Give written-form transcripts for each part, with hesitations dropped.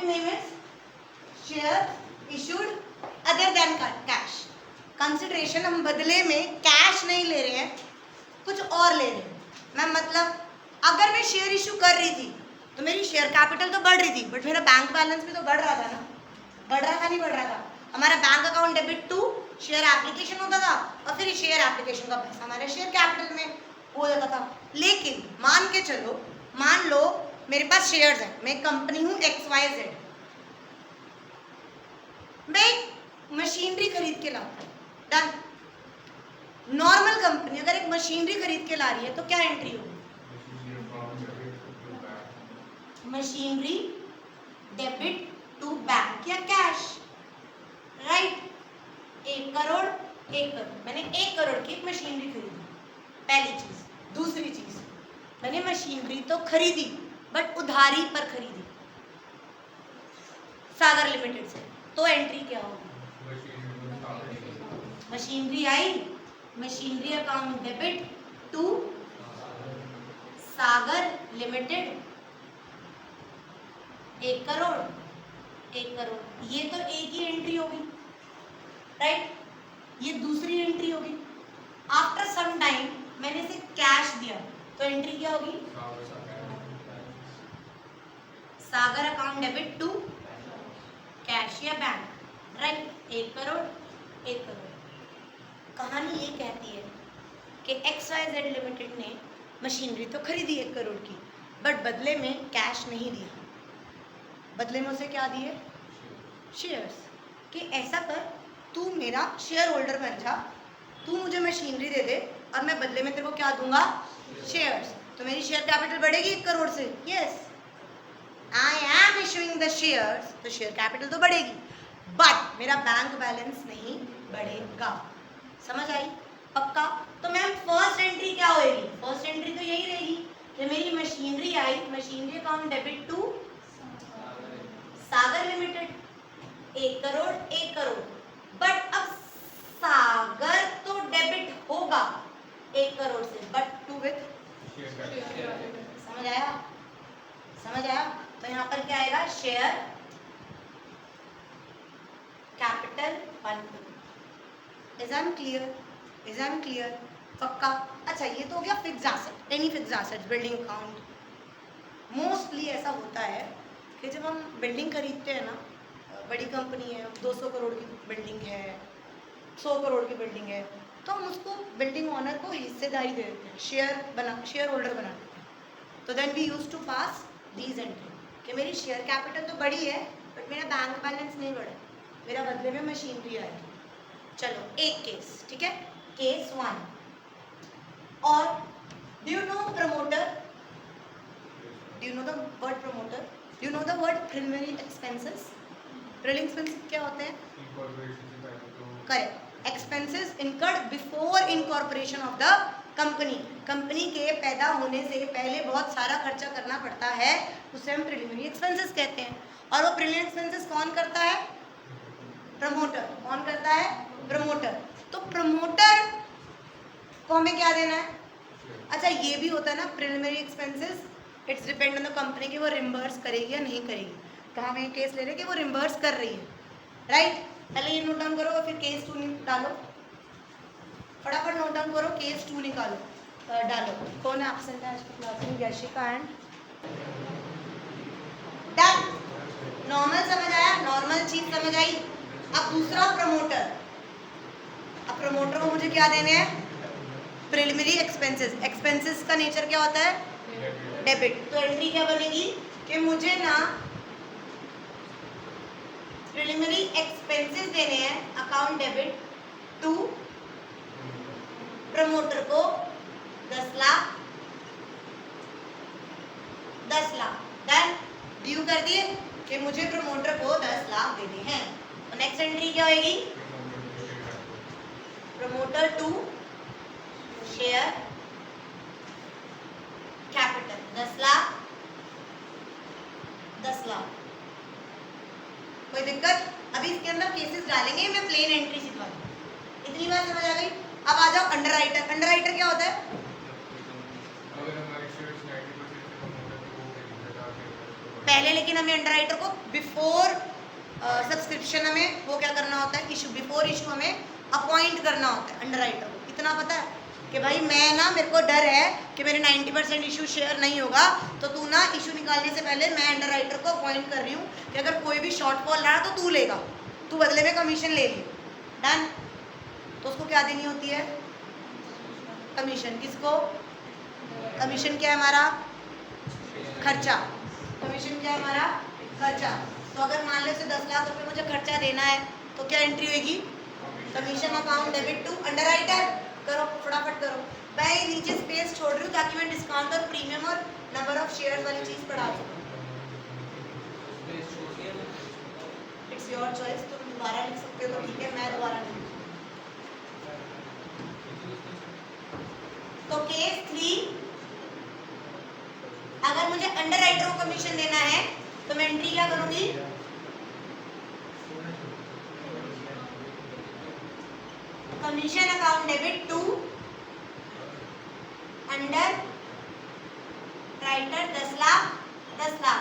accounting name is share issued other than cash. Consideration हम बदले में कैश नहीं ले रहे हैं, कुछ और ले रहे हैं। मैं मतलब अगर मैं शेयर इशू कर रही थी तो मेरी शेयर कैपिटल तो बढ़ रही थी, बट मेरा बैंक बैलेंस भी तो बढ़ रहा था ना। बढ़ रहा था नहीं बढ़ रहा था? हमारा bank account debit to share application होता था और फिर शेयर एप्लीकेशन का पैसा हमारे शेयर कैपिटल में हो जाता था। लेकिन मान के चलो, मान लो मेरे पास शेयर्स है, मैं कंपनी हूँ XYZ, मैं मशीनरी खरीद के लाऊं, डन। नॉर्मल कंपनी अगर एक मशीनरी खरीद के ला रही है तो क्या एंट्री होगी? मशीनरी डेबिट टू बैंक या कैश, राइट। 1 करोड़ 1 करोड़, मैंने 1 करोड़ की एक मशीनरी खरीदी, पहली चीज। दूसरी चीज, मैंने मशीनरी तो खरीदी बट उधारी पर खरीदी सागर लिमिटेड से, तो एंट्री क्या होगी? मशीनरी आई, machinery account debit to Sagar limited 1 crore 1 crore, ये तो एक ही एंट्री होगी, राइट। ये दूसरी एंट्री होगी। आफ्टर सम टाइम मैंने इसे कैश दिया तो एंट्री क्या होगी? सागर अकाउंट डेबिट टू कैश या बैंक, राइट। 1 करोड़ 1 करोड़। कहानी ये कहती है कि XYZ लिमिटेड ने मशीनरी तो खरीदी 1 करोड़ की, बट बदले में कैश नहीं दिया, बदले में उसे क्या दिए? शेयर्स। कि ऐसा कर, तू मेरा शेयर होल्डर बन जा, तू मुझे मशीनरी दे दे और मैं बदले में तेरे को क्या दूंगा? शेयर्स। तो मेरी शेयर कैपिटल बढ़ेगी 1 करोड़ से, yes. I am issuing the shares, तो शेयर कैपिटल तो बढ़ेगी, बट मेरा बैंक बैलेंस नहीं बढ़ेगा। समझ आई? पक्का? तो मैम फर्स्ट एंट्री क्या होएगी? फर्स्ट एंट्री तो यही रहेगी कि मेरी मशीनरी आई, machinery account debit to Sagar limited 1 crore 1 crore, but अब सागर तो डेबिट होगा 1 करोड़ से, बट टू विथ, समझ आया? समझ आया? तो यहाँ पर क्या आएगा? Share capital 1 crore. Is I am clear? Is I am clear? पक्का? अच्छा, ये तो हो गया fixed asset, any fixed asset, building account. Mostly ऐसा होता है कि जब हम बिल्डिंग खरीदते हैं ना, बड़ी कंपनी है, 200 करोड़ की बिल्डिंग है, 100 करोड़ की बिल्डिंग है, तो हम उसको बिल्डिंग ओनर को हिस्सेदारी दे देते हैं, शेयर होल्डर बना देते हैं। तो then we use to pass these entry कि मेरी शेयर कैपिटल तो बड़ी है बट मेरा बैंक बैलेंस नहीं बढ़ा, मेरा बदले में मशीनरी आएगी। चलो एक केस, ठीक है, केस 1। और do you know promoter? Do you know the word promoter? Do you know the word preliminary expenses? Preliminary expenses क्या होते हैं? Correct, expenses incurred before incorporation of the company. Company के पैदा होने से पहले बहुत सारा खर्चा करना पड़ता है, उसे हम प्रिलिमिनरी एक्सपेंसेस कहते हैं। और वो प्रिलिमिनरी एक्सपेंसेस कौन करता है? प्रमोटर। कौन करता है? प्रमोटर। तो प्रमोटर को हमें क्या देना है? अच्छा, ये भी होता है ना preliminary expenses, it's depend on the company कि वो रिम्बर्स करेगी या नहीं करेगी। तो हम एक केस ले रहे हैं कि वो रिम्बर्स कर रही है, राइट। पहले ये नोट डाउन करो और फिर केस 2 डालो, फटाफट नोट डाउन करो, केस 2 निकालो, डालो। कौन एब्सेंट है आज की क्लास में? Yashika and done. नॉर्मल समझ आया? नॉर्मल चीज समझ आई? अब दूसरा प्रमोटर। अब प्रमोटर को मुझे क्या देने हैं? Preliminary expenses. एक्सपेंसेस का नेचर क्या होता है? डेबिट। तो एंट्री क्या बनेगी कि मुझे ना प्रिलिमिनरी एक्सपेंसेस देने हैं, अकाउंट डेबिट टू प्रमोटर को 10 लाख, 10 लाख। देन ड्यू कर दिए कि मुझे प्रमोटर को 10 लाख देने हैं। तो नेक्स्ट एंट्री क्या होगी? Promoter to share capital 10 lakh, 10 lakh. कोई दिक्कत? अभी इसके अंदर केसेस डालेंगे, मैं प्लेन एंट्री सिखा दूँ। इतनी बात समझ आ गई? अब आ जाओ अंडरराइटर। अंडरराइटर क्या होता है? पहले लेकिन हमें अंडरराइटर को बिफोर सब्सक्रिप्शन हमें वो क्या करना होता है, इशू बिफोर इशू हमें अपॉइंट करना होता है अंडरराइटर को। इतना पता है कि भाई मैं ना, मेरे को डर है कि मेरे 90% इशू शेयर नहीं होगा, तो तू ना इशू निकालने से पहले मैं अंडरराइटर को अपॉइंट कर रही हूँ कि अगर कोई भी शॉर्टफॉल रहा तो तू लेगा, तू बदले में कमीशन ले ली। डन। तो उसको क्या देनी होती है, कमीशन। किसको? कमीशन क्या है हमारा? खर्चा। कमीशन क्या है हमारा? खर्चा। तो अगर मान लो से 10 लाख रुपए मुझे खर्चा देना है तो क्या एंट्री होगी? Commission account debit to underwriter. करो फटाफट करो। मैं नीचे स्पेस छोड़ रही हूँ ताकि मैं डिस्काउंट और प्रीमियम और नंबर ऑफ शेयर्स वाली चीज पढ़ा सकूँ। इट्स योर चॉइस, तुम दोबारा लिख सकते हो तो ठीक है, मैं दोबारा नहीं। तो केस 3, अगर मुझे अंडरराइटर को कमीशन देना है तो मैं एंट्री क्या करूंगी? Commission account debit to underwriter 10 lakh 10 lakh.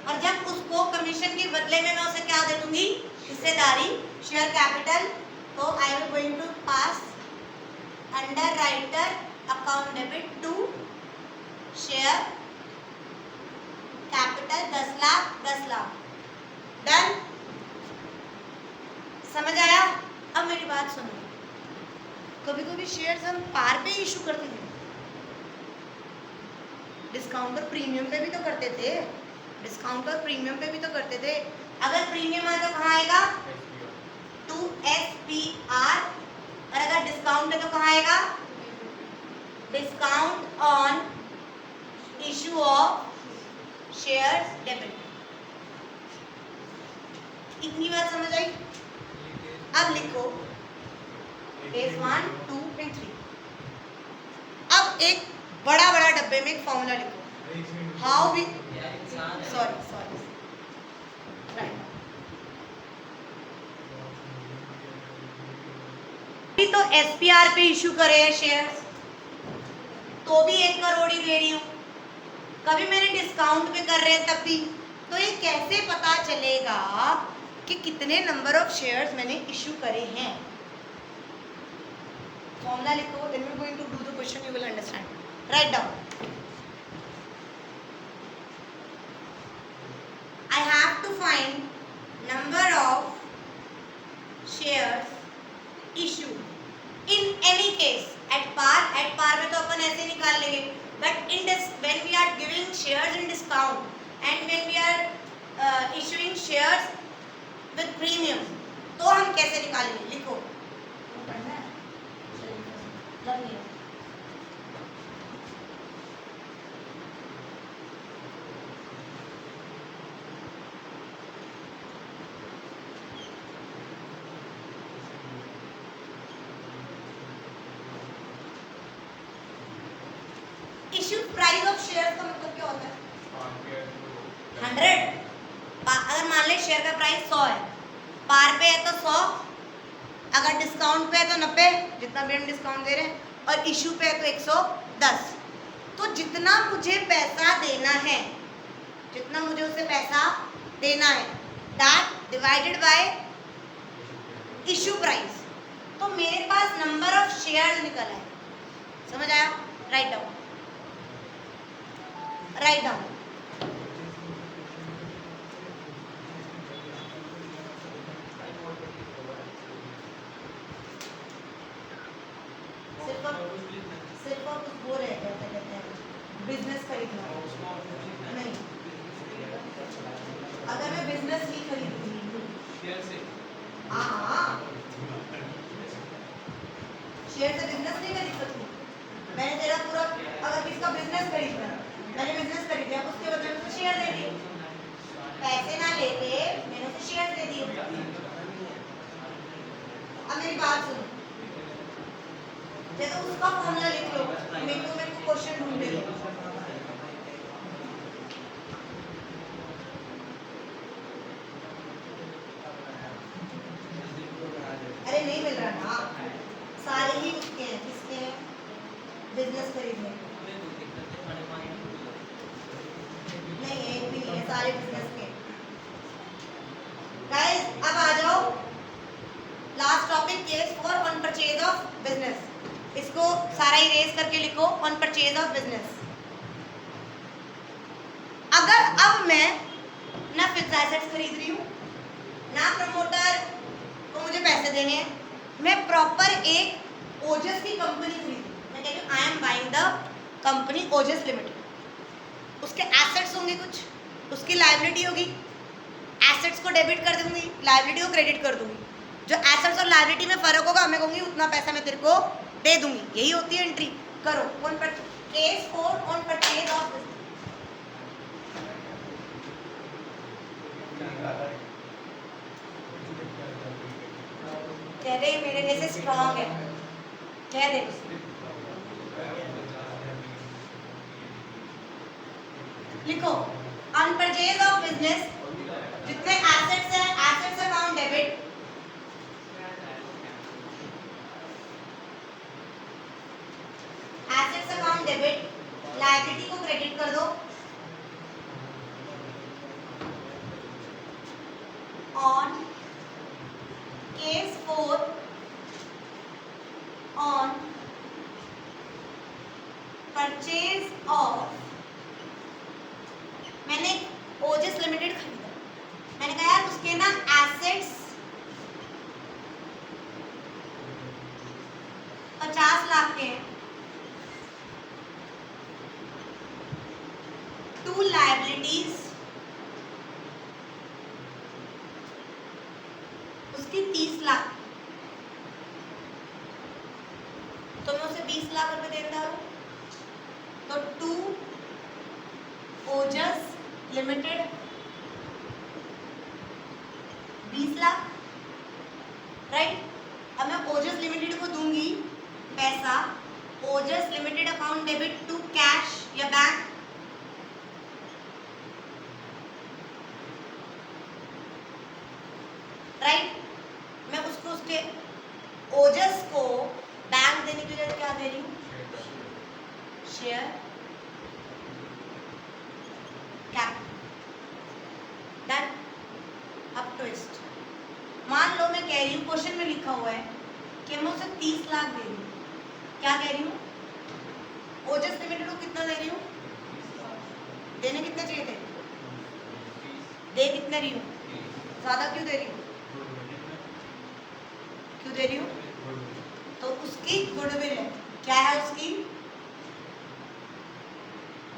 और जब उसको कमीशन के बदले में मैं उसे क्या दे दूंगी? हिस्सेदारी, शेयर कैपिटल। तो I will going to pass underwriter account debit to share capital 10 lakh 10 lakh. Done. समझ आया? अब मेरी बात सुनो, कभी कभी शेयर्स हम पार पे इशू करते थे, डिस्काउंट और प्रीमियम पे भी तो करते थे, डिस्काउंट और प्रीमियम पे भी तो करते थे। अगर प्रीमियम है तो कहाँ आएगा? To SPR। और अगर डिस्काउंट है तो कहाँ आएगा? Discount on issue of shares debit. इतनी बात समझ आई? अब लिखो केस 1, 2 एंड 3। अब एक बड़ा बड़ा डब्बे में एक फॉर्मूला लिखो। How we sorry write. तो SPR पे इशू करे हैं शेयर्स तो भी 1 करोड़ ही दे रही हूँ, कभी मैंने डिस्काउंट पे कर रहे हैं तब भी। तो ये कैसे पता चलेगा कि कितने नंबर ऑफ शेयर्स मैंने इशू करे हैं? फॉर्मूला लिखो, then we're going to do the question, you will understand. Write down. I have to find number of shares issued in any case at par में तो अपन ऐसे निकाल लेंगे, but in this when we are giving shares in discount and when we are issuing shares with premium तो हम कैसे निकालेंगे? लिखो। इश्यू प्राइस ऑफ शेयर का मतलब क्या होता है? 100। अगर मान ले शेयर का प्राइस 100 है, पार पे है तो 100, अगर डिस्काउंट पे है तो 90, जितना भी हम डिस्काउंट दे रहे हैं, और इशू पे है तो 110। तो जितना मुझे पैसा देना है, जितना मुझे उसे पैसा देना है, that divided by issue price. तो मेरे पास नंबर ऑफ शेयर्स निकला है। समझ आया? Write down, write down. सिर्फ और कुछ वो रह गया, क्या कहते हैं, बिजनेस खरीदना नहीं। अगर मैं बिजनेस नहीं खरीदूंगी, हाँ शेयर से बिजनेस नहीं खरीद सकती। मैंने तेरा पूरा, अगर किसका बिजनेस खरीदना, मैंने बिजनेस खरीद लिया, उसके बदले में उसे शेयर दे दिए, पैसे ना लेके मैंने उसे शेयर दे दिए। अब मेरी बात सुनो, तो उसका फॉर्मूला लिख लो, मेरे को क्वेश्चन ढूंढ ले। अरे नहीं मिल रहा ना, सारे ही उसके हैं। किसके हैं? बिजनेस खरीदने नहीं, एक भी नहीं है, सारे बिजनेस बिजनेस, इसको सारा इरेज करके लिखो ऑन परचेज ऑफ बिजनेस। अगर अब मैं ना फिक्स्ड एसेट्स खरीद रही हूँ, ना प्रमोटर को मुझे पैसे देने हैं, मैं प्रॉपर एक ओजस की कंपनी खरीद, मैं कह रही हूँ I am buying the company Ojas limited. उसके एसेट्स होंगे कुछ, उसकी लायबिलिटी होगी, एसेट्स को डेबिट कर दूंगी, लायबिलिटी को क्रेडिट कर दूंगी। जो एसेट्स और लायबिलिटी में फर्क होगा मैं कहूंगी उतना पैसा मैं तेरे को दे दूंगी। यही होती है एंट्री। करो on case 4 on purchase of कह दे मेरे जैसे स्ट्रांग है, कह दे लिखो ऑन परचेज ऑफ बिजनेस जितने एसेट्स हैं, assets account debit, assets account debit, liability को क्रेडिट कर दो on case 4 on purchase of, मैंने ओजस लिमिटेड खरीदा, मैंने कहा यार उसके ना एसेट्स 50 लाख के हैं, 2 लायबिलिटीज उसकी 30 लाख, तो मैं उसे 20 लाख रुपए देता हूँ, तो 2 ओजस लिमिटेड 20 लाख, राइट। अब मैं ओजस लिमिटेड को दूंगी पैसा, Ojas limited account debit to cash या बैंक, राइट। मैं उसको उसके ओजस को बैंक देने के लिए क्या दे रही हूँ, शेयर कैपिटल। डन। अब ट्विस्ट, मान लो मैं कह रही हूँ, क्वेश्चन में लिखा हुआ है कि मैं उसे 30 लाख दे रही हूँ, क्या कह रही हूँ, ओजस लिमिटेड को कितना दे रही हूँ, देने कितने चाहिए थे, दे कितने रही हूँ, ज्यादा क्यों दे रही हूँ, क्यों दे रही हूँ, तो उसकी गुडविल है, क्या है उसकी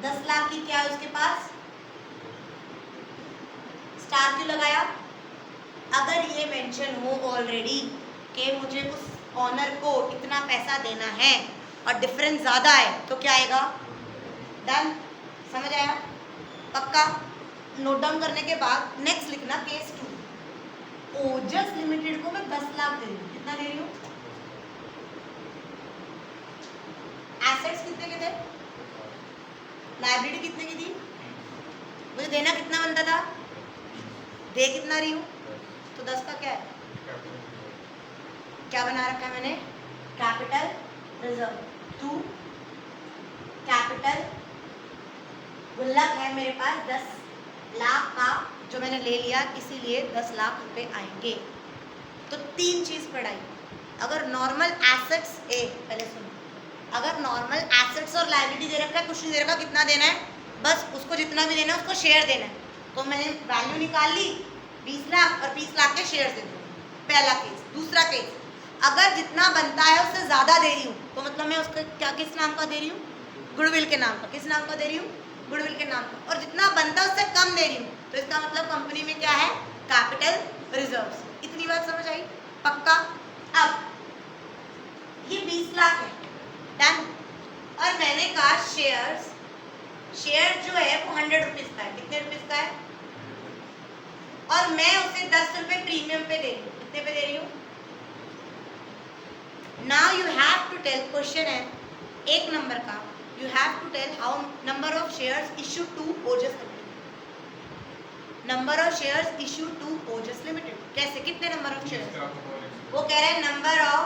10 लाख की, क्या है उसके पास, स्टार क्यों लगाया, अगर ये मेंशन हो ऑलरेडी कि मुझे उस ऑनर को इतना पैसा देना है और डिफरेंस ज्यादा है तो क्या आएगा, डन। समझ आया, पक्का। नोट डाउन करने के बाद नेक्स्ट लिखना केस 2, ओजस लिमिटेड को मैं 10 लाख दे रही हूँ, कितना दे रही हूँ, एसेट्स कितने के थे, लायबिलिटी कितने की थी, मुझे देना कितना बनता था, दे कितना रही हूँ, तो 10 का क्या है, क्या बना रखा है मैंने, कैपिटल रिजर्व टू कैपिटल, गुल्लक है मेरे पास 10 लाख का जो मैंने ले लिया, इसीलिए 10 लाख रुपए आएंगे। तो 3 चीज पढ़ाई। अगर नॉर्मल एसेट्स पहले सुनो, अगर नॉर्मल एसेट्स और लायबिलिटी दे रखा है, कुछ नहीं दे रखा, कितना देना है, बस उसको जितना भी देना है उसको शेयर देना है, तो मैंने वैल्यू निकाल ली 20 लाख और 20 लाख के शेयर दे दो, पहला केस। दूसरा केस, अगर जितना बनता है उससे ज्यादा दे रही हूँ तो मतलब मैं उसको क्या, किस नाम का दे रही हूँ, गुडविल के नाम का, किस नाम का दे रही हूँ, गुडविल के नाम का, और जितना बनता है उससे कम दे रही हूँ तो इसका मतलब कंपनी में क्या है, कैपिटल रिजर्व्स। इतनी बात समझ आई, पक्का। अब ये 20 लाख है, डन। और मैंने कहा शेयर्स, शेयर जो है वो 100 रुपीज का है, कितने रुपीज का है, और मैं उसे 10 रुपए प्रीमियम पे दे रही हूँ, कितने पे दे रही हूँ, now you have to tell, question है 1 नंबर का, you have to tell how number of shares issued to Ojas Limited, number of shares issued to Ojas Limited, कैसे, कितने number of shares, वो कह रहे हैं number of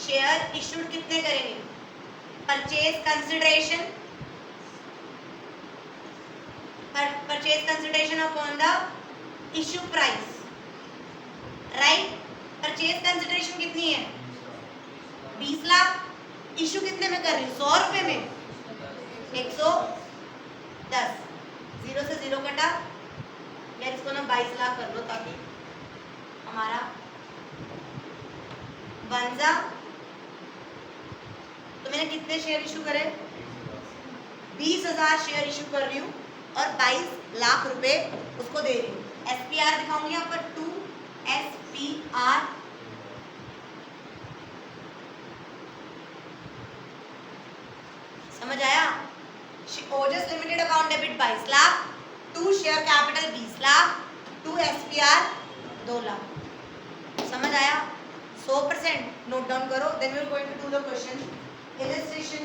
share issued कितने करेंगे, purchase consideration, purchase consideration upon the issue price, right। purchase consideration कितनी है 20 लाख इशू कितने में कर रही हूँ? 100 रुपए में 110, 0 से 0 कटा। यार इसको ना 22 लाख कर लो ताकि हमारा बन जा। तो मैंने कितने शेयर इशू करे? 20,000 शेयर इशू कर रही हूँ और 22 लाख रुपए उसको दे रही हूँ। SPR दिखाऊंगी यहाँ पर 2 SPR, समझ आया? Ojas limited account debit 22 lakh, 2 share capital 20 lakh, 2 SPR 2 lakh. समझ आया? 100% नोट डाउन करो। Then we are going to do the question illustration.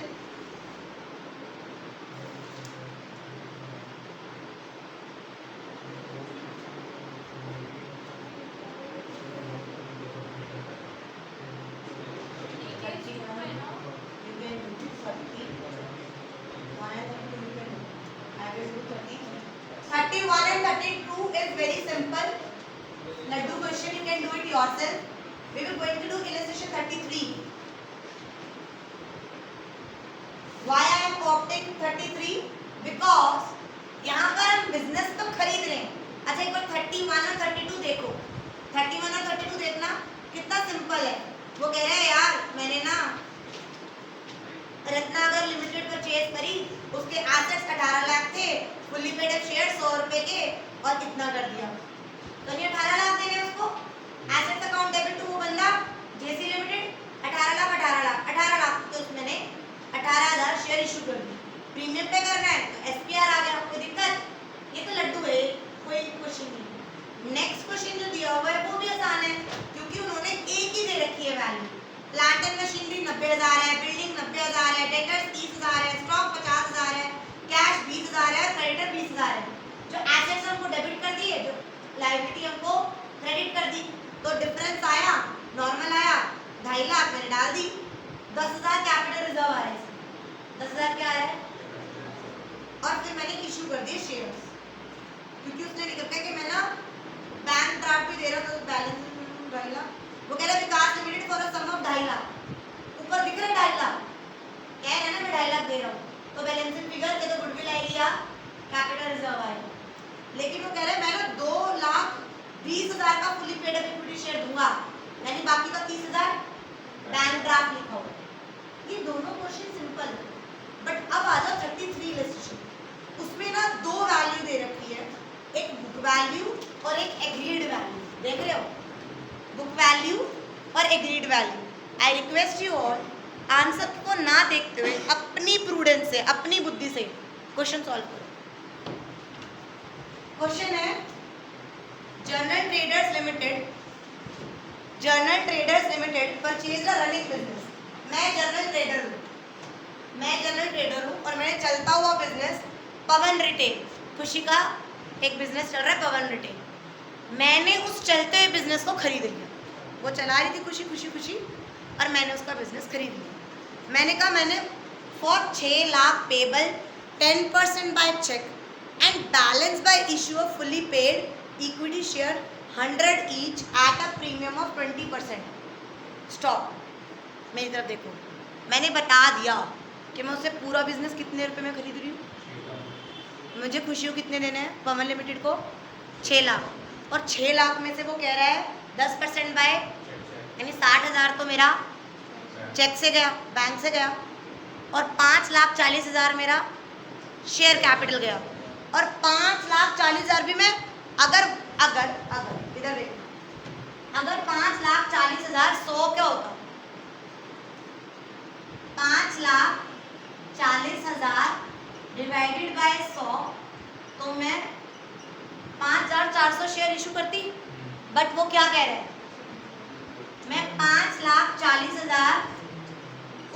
We will going to do illustration 33. Why I am opting 33? Because यहाँ पर हम बिजनेस तो खरीद रहे हैं। अच्छा एक बार 31 और 32 देखो। 31 और 32 देखना कितना सिंपल है। वो कह रहे हैं यार मैंने ना रत्नागर लिमिटेड परचेज करी, उसके एसेट्स 18 लाख थे, फुल्ली पेड अप शेयर 100 रुपए के और कितना कर दिया, तो ये 18 लाख देने उसको। एसेट्स अकाउंट डेबिट टू वो बंदा जेसी लिमिटेड 18 लाख तो उसमें 18,000 शेयर इशू कर दी। प्रीमियम पे करना है तो SPR आ गया, कोई दिक्कत? ये तो लड्डू है, कोई क्वेश्चन नहीं। नेक्स्ट क्वेश्चन जो दिया हुआ है वो भी आसान है क्योंकि उन्होंने एक ही दे रखी है वैल्यू। प्लांट एंड मशीनरी 90,000 है, बिल्डिंग 90,000 है, डेटर्स 30,000 है, स्टॉक 50,000 है, कैश 20,000 है, क्रेडिटर 20,000 है। जो एसेट्स हमको डेबिट कर दिए, जो लायबिलिटी हमको क्रेडिट कर दी, तो डिफरेंस आया, नॉर्मल आया 2.5 लाख मैंने डाल दी। 10,000 कैपिटल रिजर्व आ रहा है, 10,000 क्या आया है, और फिर मैंने इशू कर दिए शेयर्स क्योंकि उसने लिख रखा है कि मैं ना बैंक ड्राफ्ट भी दे रहा था तो बैलेंस 2.5 लाख। वो कह रहा है Vikas limited for a sum of 2.5 lakh, ऊपर दिख रहा है 2.5 लाख, कह रहा है ना मैं 2.5 लाख दे रहा हूँ, तो बैलेंसिंग फिगर के तो गुडविल आएगी या कैपिटल रिजर्व आएगा। लेकिन वो कह रहा है मैं ना 2,20,000 का fully paid up equity share दूंगा, यानी बाकी का 30,000 बैंक ड्राफ्ट लिखा हुआ। ये दोनों क्वेश्चन सिंपल है, बट अब आ जाओ 33 इलस्ट्रेशन। उसमें ना 2 वैल्यू दे रखी है, एक बुक वैल्यू और एक एग्रीड वैल्यू। देख रहे हो, बुक वैल्यू और agreed value. I request you all answer को ना देखते हुए अपनी प्रूडेंस से, अपनी बुद्धि से क्वेश्चन सॉल्व करो। क्वेश्चन है general traders limited purchase a running business. मैं जनरल ट्रेडर हूँ और मैंने चलता हुआ बिजनेस पवन रिटेल, खुशी का एक बिजनेस चल रहा है पवन रिटेल। मैंने उस चलते हुए बिजनेस को खरीद लिया। वो चला रही थी खुशी और मैंने उसका बिजनेस खरीद लिया। मैंने कहा मैंने for 6 lakh payable 10% by cheque and balance by issue of fully paid equity share 100 each at a premium of 20%। Stop, मेरी तरफ देखो, मैंने बता दिया कि मैं उससे पूरा बिजनेस कितने रुपए में खरीद रही हूँ। मुझे खुशी को कितने देने हैं पवन लिमिटेड को? 6 लाख, और 6 लाख में से वो कह रहा है 10% बाय, यानी 60,000 तो मेरा चेक से गया, बैंक से गया, और 5,40,000 मेरा शेयर कैपिटल गया। और 5,40,000 भी मैं अगर इधर देखो, अगर 5,40,000 100 क्या होता, 5,40,000 डिवाइडेड बाय 100, तो मैं 5,400 शेयर इशू करती। बट वो क्या कह रहे हैं, मैं 5,40,000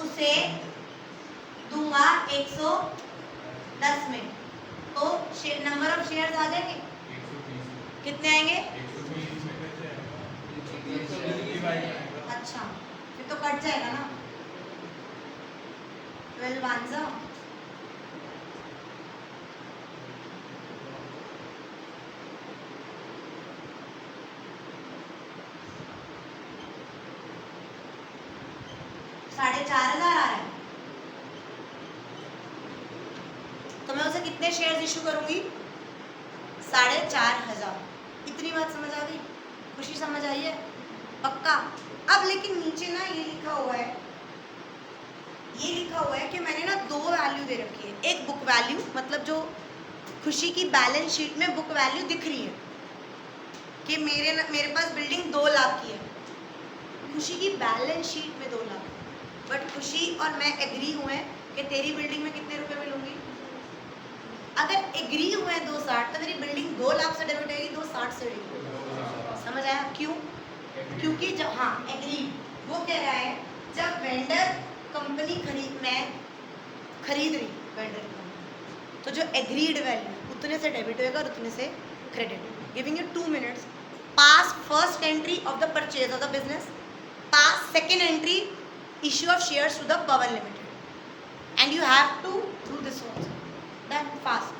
उसे दूंगा 110 में, तो नंबर ऑफ शेयर्स आ जाएंगे, कितने आएंगे? अच्छा फिर तो कट जाएगा ना, 12 आंसर। 4,500 आ रहा है, तो मैं उसे कितने शेयर्स इशू करूंगी? 4,500। इतनी बात समझ आ गई? खुशी समझ आई है? पक्का? अब लेकिन नीचे ना ये लिखा हुआ है, कि मैंने ना 2 वैल्यू दे रखी है। एक बुक वैल्यू, मतलब जो खुशी की बैलेंस शीट में बुक वैल्यू दिख रही है कि मेरे पास बिल्डिंग 2 लाख की है, खुशी की बैलेंस शीट में 2 लाख, बट खुशी और मैं एग्री हुए कि तेरी बिल्डिंग में कितने रुपए में लूंगी। अगर एग्री हुए हैं 2,60, तो मेरी बिल्डिंग 2 लाख से डेबिट होगी, 2,60 से डेबिट। समझ आया क्यों? क्योंकि जब एग्री, वो कह रहा है जब वेंडर कंपनी मैं खरीद रही वेंडर कंपनी, तो जो एग्रीड वैल्यू उतने से डेबिट होएगा और उतने से credit. Giving you 2 minutes, pass first entry of the purchase of the business, pass second entry issue of shares to the Pawan Limited, and you have to do this also. Done fast.